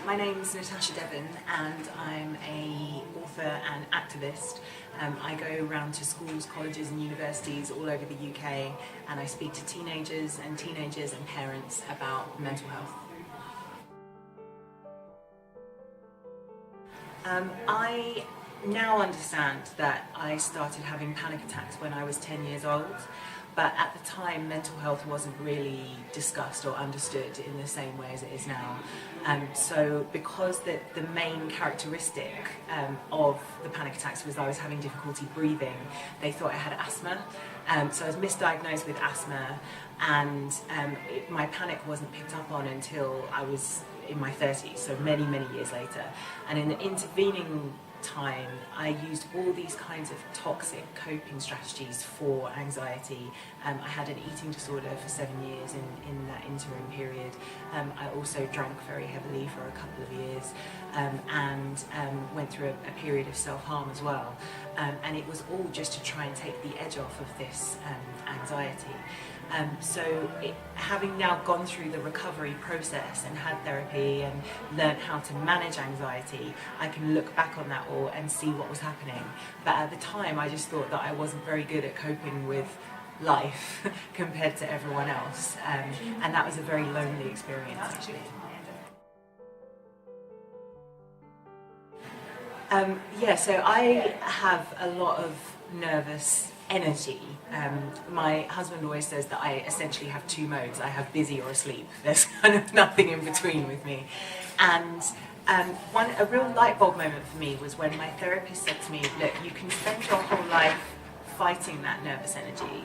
My name's Natasha Devon and I'm an author and activist. I go around to schools, colleges and universities all over the UK and I speak to teenagers and parents about mental health. I now understand that I started having panic attacks when I was 10 years old, but at the time mental health wasn't really discussed or understood in the same way as it is now. So because the main characteristic of the panic attacks was I was having difficulty breathing, they thought I had asthma. So I was misdiagnosed with asthma and my panic wasn't picked up on until I was in my 30s, so many years later. And in the intervening time, I used all these kinds of toxic coping strategies for anxiety. I had an eating disorder for 7 years in that interim period. I also drank very heavily for a couple of years and went through a period of self-harm as well. And it was all just to try and take the edge off of this anxiety. Having now gone through the recovery process and had therapy and learned how to manage anxiety, I can look back on that all and see what was happening. But at the time, I just thought that I wasn't very good at coping with life compared to everyone else. And that was a very lonely experience, actually. So I have a lot of nervous energy. My husband always says that I essentially have two modes. I have busy or asleep. There's kind of nothing in between with me. And a real light bulb moment for me was when my therapist said to me, look, you can spend your whole life fighting that nervous energy.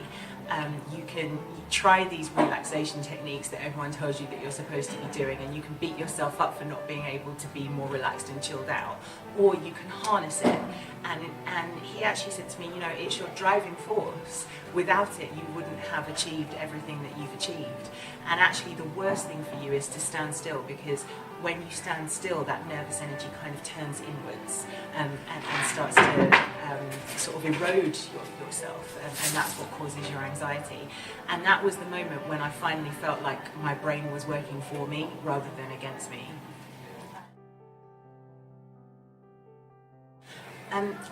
You can try these relaxation techniques that everyone tells you that you're supposed to be doing, and you can beat yourself up for not being able to be more relaxed and chilled out, or you can harness it. And he actually said to me, you know, it's your driving force. Without it, you wouldn't have achieved everything that you've achieved. And actually the worst thing for you is to stand still, because when you stand still, that nervous energy kind of turns inwards and starts to sort of erode yourself, and that's what causes your anxiety. And that was the moment when I finally felt like my brain was working for me rather than against me.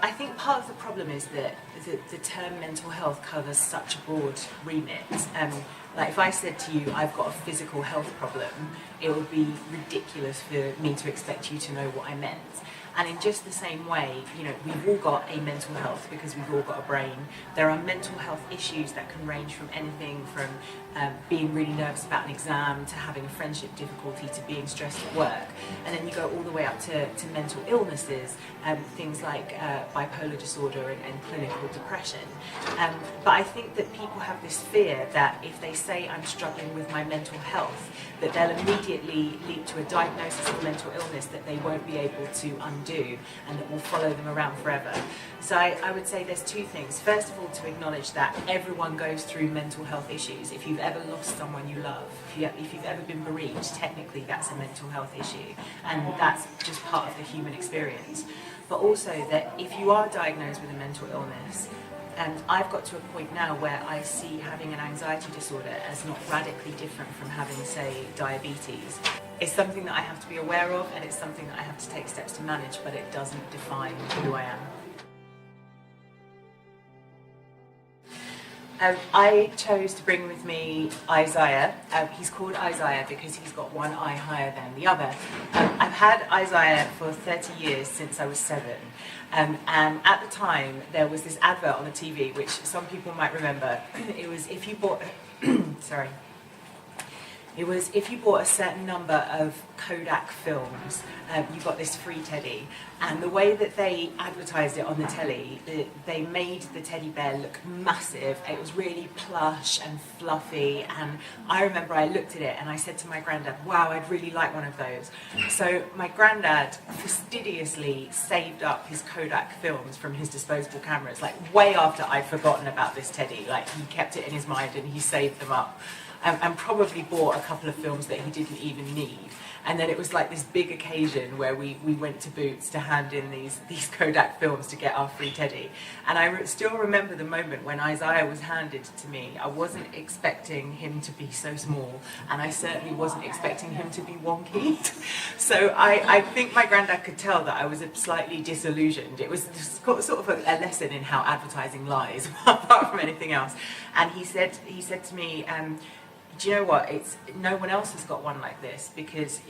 I think part of the problem is that the term mental health covers such a broad remit. Like if I said to you, I've got a physical health problem, it would be ridiculous for me to expect you to know what I meant. And in just the same way, you know, we've all got a mental health because we've all got a brain. There are mental health issues that can range from anything from being really nervous about an exam to having a friendship difficulty to being stressed at work. And then you go all the way up to mental illnesses, things like bipolar disorder and clinical depression. But I think that people have this fear that if they say I'm struggling with my mental health, that they'll immediately leap to a diagnosis of mental illness that they won't be able to undo and that will follow them around forever. So I would say there's two things. First of all, to acknowledge that everyone goes through mental health issues. If you've ever lost someone you love, if you've ever been bereaved, technically that's a mental health issue, and that's just part of the human experience. But also that if you are diagnosed with a mental illness, and I've got to a point now where I see having an anxiety disorder as not radically different from having, say, diabetes. It's something that I have to be aware of, and it's something that I have to take steps to manage, but it doesn't define who I am. I chose to bring with me Isaiah. He's called Isaiah because he's got one eye higher than the other. I've had Isaiah for 30 years, since I was 7. And at the time, there was this advert on the TV, which some people might remember. It was if you bought, It was if you bought a certain number of Kodak films, you got this free teddy. And the way that they advertised it on the telly, they made the teddy bear look massive. It was really plush and fluffy. And I remember I looked at it and I said to my granddad, wow, I'd really like one of those. So my granddad fastidiously saved up his Kodak films from his disposable cameras, like way after I'd forgotten about this teddy. Like he kept it in his mind and he saved them up. and probably bought a couple of films that he didn't even need. And then it was like this big occasion where we went to Boots to hand in these Kodak films to get our free teddy. And I still remember the moment when Isaiah was handed to me. I wasn't expecting him to be so small, and I certainly wasn't expecting him to be wonky. So I think my granddad could tell that I was slightly disillusioned. It was sort of a lesson in how advertising lies, apart from anything else. And he said to me, do you know what? No one else has got one like this, because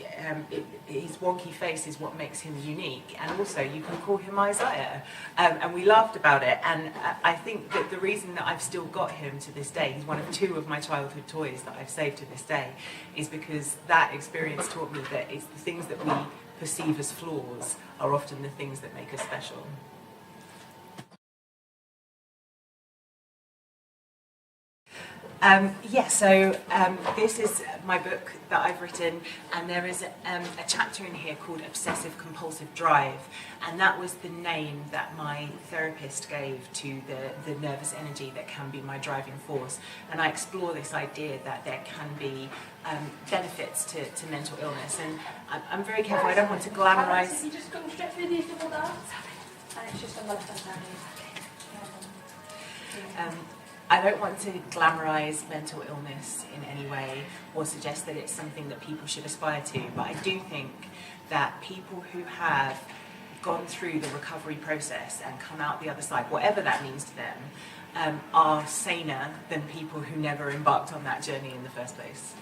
his wonky face is what makes him unique, and also you can call him Isaiah. And we laughed about it, and I think that the reason that I've still got him to this day, he's one of 2 of my childhood toys that I've saved to this day, is because that experience taught me that it's the things that we perceive as flaws are often the things that make us special. This is my book that I've written, and there is a chapter in here called Obsessive Compulsive Drive, and that was the name that my therapist gave to the nervous energy that can be my driving force. And I explore this idea that there can be benefits to mental illness, and I'm very careful, I don't want to glamorise. You just come straight through these double doors, and it's just on the left-hand side. I don't want to glamorise mental illness in any way or suggest that it's something that people should aspire to, but I do think that people who have gone through the recovery process and come out the other side, whatever that means to them, are saner than people who never embarked on that journey in the first place.